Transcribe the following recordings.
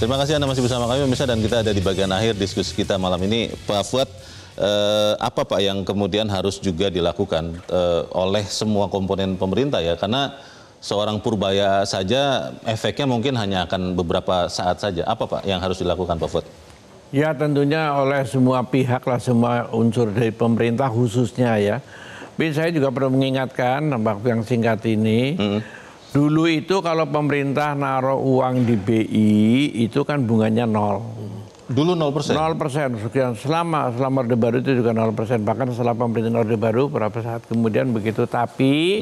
Terima kasih Anda masih bersama kami pemirsa, dan kita ada di bagian akhir diskusi kita malam ini. Pak Fuad, apa Pak yang kemudian harus juga dilakukan oleh semua komponen pemerintah ya? Karena seorang Purbaya saja efeknya mungkin hanya akan beberapa saat saja. Apa Pak yang harus dilakukan Pak Fuad? Ya tentunya oleh semua pihak lah, semua unsur dari pemerintah khususnya ya. Tapi saya juga perlu mengingatkan waktu yang singkat ini, dulu itu kalau pemerintah naruh uang di BI itu kan bunganya 0. Dulu 0%? 0%. Selama Orde Baru itu juga 0%. Bahkan setelah pemerintahan Orde Baru beberapa saat kemudian begitu. Tapi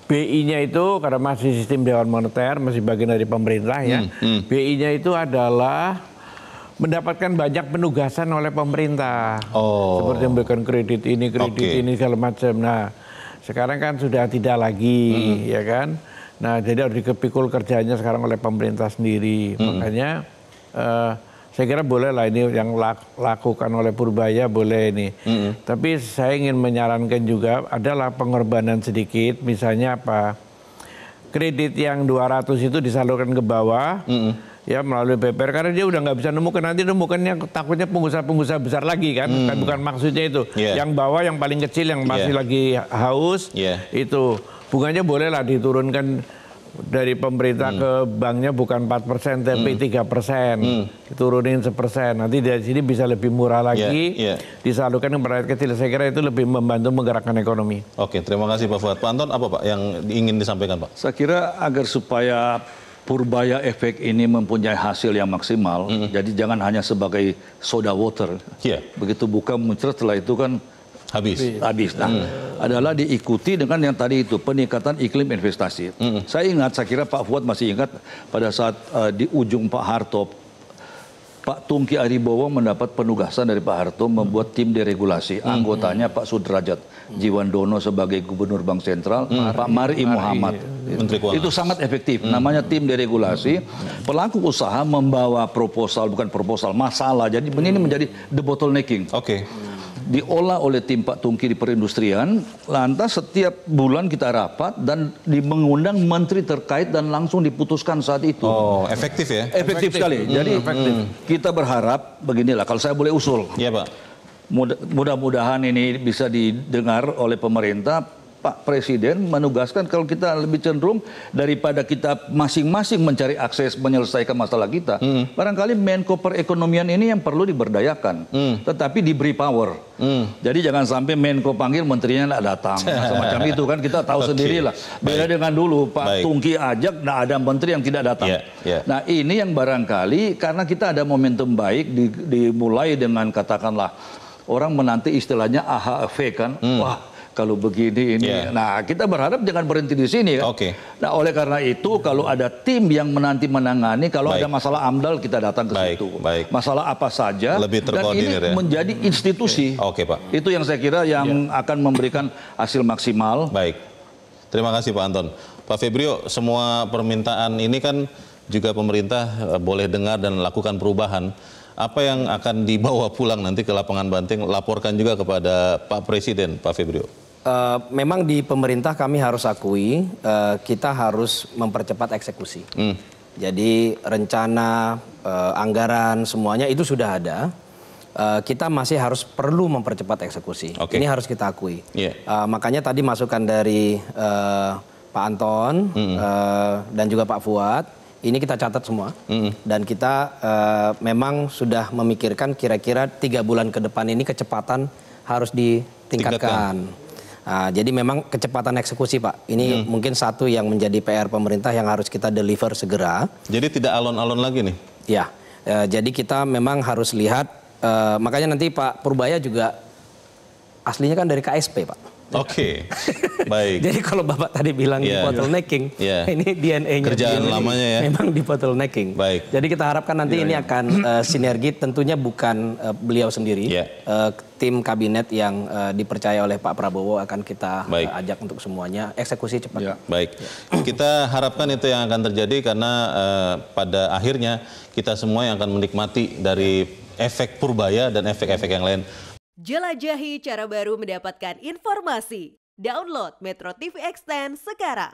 BI-nya itu karena masih sistem Dewan Moneter, masih bagian dari pemerintah ya. BI-nya itu adalah mendapatkan banyak penugasan oleh pemerintah. Seperti memberikan kredit ini, ini segala macam. Nah, sekarang kan sudah tidak lagi, ya kan? Nah, jadi harus dikepikul kerjanya sekarang oleh pemerintah sendiri. Makanya saya kira boleh lah ini yang lakukan oleh Purbaya, boleh ini. Tapi saya ingin menyarankan juga adalah pengorbanan sedikit. Misalnya apa? Kredit yang 200 itu disalurkan ke bawah. Ya melalui BPR, karena dia udah nggak bisa nemukan, nanti nemukannya takutnya pengusaha-pengusaha besar lagi kan, bukan maksudnya itu. Yang bawah, yang paling kecil, yang masih lagi haus, itu bunganya bolehlah diturunkan dari pemerintah ke banknya bukan 4% tapi 3%, diturunin 1%, nanti dari sini bisa lebih murah lagi, disalurkan ke rakyat kecil. Saya kira itu lebih membantu menggerakkan ekonomi. Oke, terima kasih Pak Fuad. Pak Anton, apa Pak yang ingin disampaikan Pak? Saya kira agar supaya Purbaya efek ini mempunyai hasil yang maksimal, jadi jangan hanya sebagai soda water. Begitu buka muncrat setelah itu kan habis. Nah, adalah diikuti dengan yang tadi itu, peningkatan iklim investasi. Saya kira Pak Fuad masih ingat pada saat di ujung Pak Harto, Pak Tungki Aribowo mendapat penugasan dari Pak Harto membuat tim deregulasi. Anggotanya Pak Sudrajat Jiwandono sebagai Gubernur Bank Sentral, Pak Mari Muhammad. Itu sangat efektif. Namanya tim deregulasi. Pelaku usaha membawa masalah. Jadi ini menjadi the bottlenecking. Diolah oleh tim Pak Tungki di perindustrian, lantas setiap bulan kita rapat dan mengundang menteri terkait dan langsung diputuskan saat itu. Efektif ya? Efektif sekali. Jadi kita berharap beginilah, kalau saya boleh usul. Iya Pak. Mudah-mudahan ini bisa didengar oleh pemerintah. Pak Presiden menugaskan kalau kita lebih cenderung daripada kita masing-masing mencari akses menyelesaikan masalah kita, barangkali Menko Perekonomian ini yang perlu diberdayakan, tetapi diberi power. Jadi jangan sampai Menko panggil menterinya tidak datang, semacam itu kan kita tahu sendirilah. Beda dengan dulu Pak Tungki ajak, nah ada menteri yang tidak datang. Nah ini yang barangkali karena kita ada momentum baik dimulai dengan katakanlah orang menanti istilahnya AHA effect kan, wah. Kalau begini ini, nah kita berharap jangan berhenti di sini kan. Nah oleh karena itu kalau ada tim yang menangani, kalau ada masalah AMDAL kita datang ke situ. Masalah apa saja, dan ini menjadi institusi. Pak. Itu yang saya kira yang akan memberikan hasil maksimal. Baik, terima kasih Pak Anton. Pak Febrio, semua permintaan ini kan juga pemerintah boleh dengar dan lakukan perubahan. Apa yang akan dibawa pulang nanti ke lapangan Banteng, laporkan juga kepada Pak Presiden, Pak Febrio. Memang di pemerintah kami harus akui kita harus mempercepat eksekusi. Jadi rencana, anggaran semuanya itu sudah ada. Kita masih perlu mempercepat eksekusi. Ini harus kita akui. Makanya tadi masukan dari Pak Anton dan juga Pak Fuad. Ini kita catat semua, dan kita memang sudah memikirkan kira-kira 3 bulan ke depan ini kecepatan harus ditingkatkan. Nah, jadi memang kecepatan eksekusi Pak, ini mungkin satu yang menjadi PR pemerintah yang harus kita deliver segera. Jadi tidak alon-alon lagi nih? Ya, jadi kita memang harus lihat, makanya nanti Pak Purbaya juga aslinya kan dari KSP Pak. Baik. Jadi kalau Bapak tadi bilang di bottlenecking, ini DNA-nya kerjaan lamanya ya. Memang di bottlenecking. Jadi kita harapkan nanti ini akan sinergi, tentunya bukan beliau sendiri, tim kabinet yang dipercaya oleh Pak Prabowo akan kita ajak untuk semuanya eksekusi cepat. Baik, kita harapkan itu yang akan terjadi karena pada akhirnya kita semua yang akan menikmati dari efek Purbaya dan efek-efek yang lain. Jelajahi cara baru mendapatkan informasi. Download Metro TV Extend sekarang.